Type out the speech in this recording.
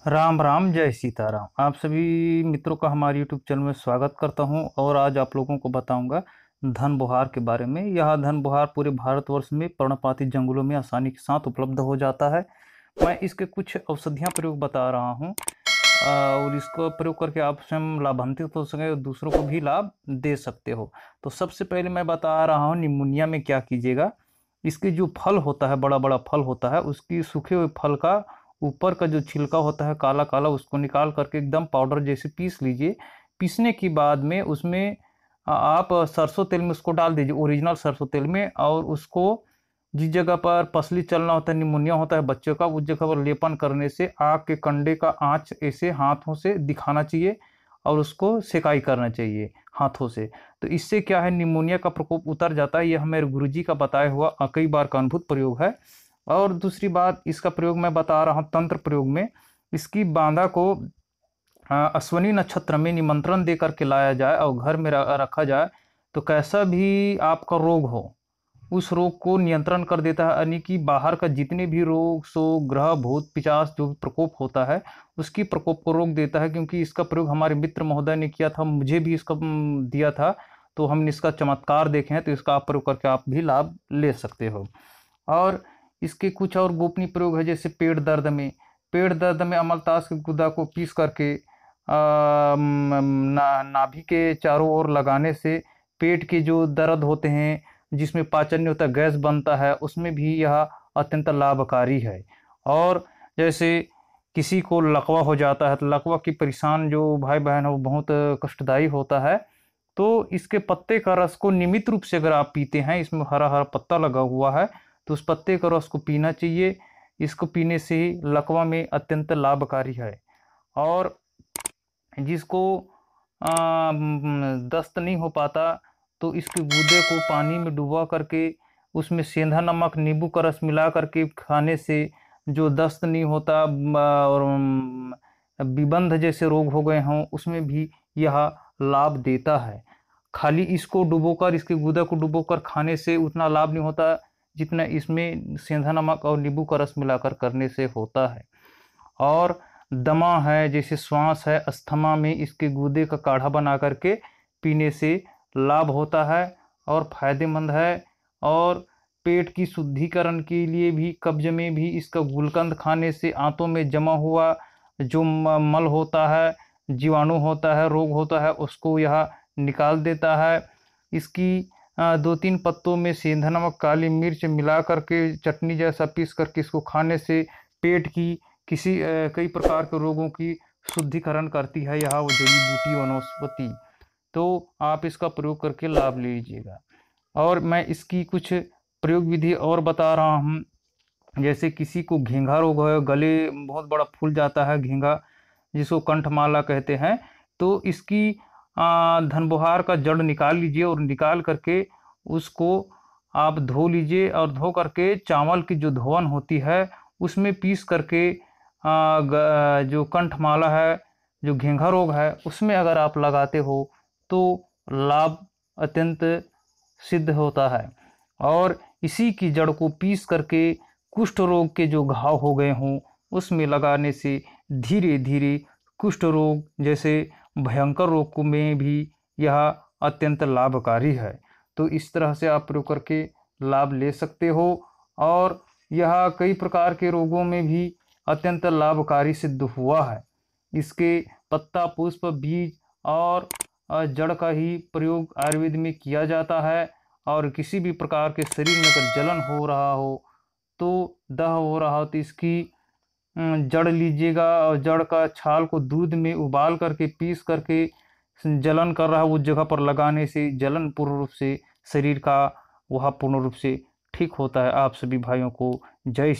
राम राम, जय सीताराम। आप सभी मित्रों का हमारे यूट्यूब चैनल में स्वागत करता हूं और आज आप लोगों को बताऊंगा धन बुहार के बारे में। यह धन बुहार पूरे भारतवर्ष में पर्णपाती जंगलों में आसानी के साथ उपलब्ध हो जाता है। मैं इसके कुछ औषधियां प्रयोग बता रहा हूं और इसको प्रयोग करके आप स्वयं लाभान्वित हो सके और दूसरों को भी लाभ दे सकते हो। तो सबसे पहले मैं बता रहा हूँ निमोनिया में क्या कीजिएगा। इसके जो फल होता है, बड़ा बड़ा फल होता है, उसकी सूखे हुए फल का ऊपर का जो छिलका होता है काला काला, उसको निकाल करके एकदम पाउडर जैसे पीस लीजिए। पीसने के बाद में उसमें आप सरसों तेल में उसको डाल दीजिए, ओरिजिनल सरसों तेल में। और उसको जिस जगह पर पसली चलना होता है, निमोनिया होता है बच्चों का, उस जगह पर लेपन करने से आग के कंडे का आंच ऐसे हाथों से दिखाना चाहिए और उसको सेकाई करना चाहिए हाथों से। तो इससे क्या है, निमोनिया का प्रकोप उतर जाता है। यह हमारे गुरुजी का बताया हुआ कई बार का अनुभूत प्रयोग है। और दूसरी बात, इसका प्रयोग मैं बता रहा हूँ तंत्र प्रयोग में। इसकी बांदा को अश्विनी नक्षत्र में निमंत्रण दे करके लाया जाए और घर में रखा जाए तो कैसा भी आपका रोग हो उस रोग को नियंत्रण कर देता है। यानी कि बाहर का जितने भी रोग सो ग्रह भूत पिशाच जो भी प्रकोप होता है उसकी प्रकोप को रोक देता है। क्योंकि इसका प्रयोग हमारे मित्र महोदय ने किया था, मुझे भी इसका दिया था, तो हमने इसका चमत्कार देखे हैं। तो इसका आप प्रयोग करके आप भी लाभ ले सकते हो। और इसके कुछ और गोपनीय प्रयोग है, जैसे पेट दर्द में अमलतास के गुदा को पीस करके नाभि के चारों ओर लगाने से पेट के जो दर्द होते हैं, जिसमें पाचन नहीं होता, गैस बनता है, उसमें भी यह अत्यंत लाभकारी है। और जैसे किसी को लकवा हो जाता है तो लकवा की परेशान जो भाई बहन है वो बहुत कष्टदायी होता है। तो इसके पत्ते का रस को नियमित रूप से अगर आप पीते हैं, इसमें हरा हरा पत्ता लगा हुआ है, तो उस पत्ते का रस को पीना चाहिए। इसको पीने से लकवा में अत्यंत लाभकारी है। और जिसको दस्त नहीं हो पाता तो इसके गूदे को पानी में डुबा करके उसमें सेंधा नमक नींबू का रस मिला करके खाने से जो दस्त नहीं होता और विबंध जैसे रोग हो गए हों उसमें भी यह लाभ देता है। खाली इसको डुबोकर, इसके गूदा को डुबोकर खाने से उतना लाभ नहीं होता जितना इसमें सेंधा नमक और नींबू का रस मिलाकर करने से होता है। और दमा है, जैसे श्वास है, अस्थमा में इसके गूदे का काढ़ा बना करके पीने से लाभ होता है और फायदेमंद है। और पेट की शुद्धिकरण के लिए भी, कब्ज में भी इसका गुलकंद खाने से आंतों में जमा हुआ जो मल होता है, जीवाणु होता है, रोग होता है, उसको यह निकाल देता है। इसकी 2-3 पत्तों में सेंधा नमक काली मिर्च मिला करके चटनी जैसा पीस करके इसको खाने से पेट की कई प्रकार के रोगों की शुद्धिकरण करती है यह वो जड़ी बूटी वनस्पति। तो आप इसका प्रयोग करके लाभ लीजिएगा। और मैं इसकी कुछ प्रयोग विधि और बता रहा हूँ। जैसे किसी को घींघा रोग है, गले बहुत बड़ा फूल जाता है घींघा, जिसको कंठमाला कहते हैं, तो इसकी धनबुहार का जड़ निकाल लीजिए और निकाल करके उसको आप धो लीजिए। और धो करके चावल की जो धोवन होती है उसमें पीस करके जो कंठमाला है, जो घेंघा रोग है, उसमें अगर आप लगाते हो तो लाभ अत्यंत सिद्ध होता है। और इसी की जड़ को पीस करके कुष्ठ रोग के जो घाव हो गए हों उसमें लगाने से धीरे धीरे कुष्ठ रोग जैसे भयंकर रोग में भी यह अत्यंत लाभकारी है। तो इस तरह से आप प्रयोग करके लाभ ले सकते हो। और यह कई प्रकार के रोगों में भी अत्यंत लाभकारी सिद्ध हुआ है। इसके पत्ता, पुष्प, बीज और जड़ का ही प्रयोग आयुर्वेद में किया जाता है। और किसी भी प्रकार के शरीर में अगर जलन हो रहा हो, तो दह हो रहा हो, तो इसकी जड़ लीजिएगा और जड़ का छाल को दूध में उबाल करके पीस करके जलन कर रहा है उस जगह पर लगाने से जलन पूर्ण रूप से शरीर का वह पूर्ण रूप से ठीक होता है। आप सभी भाइयों को जय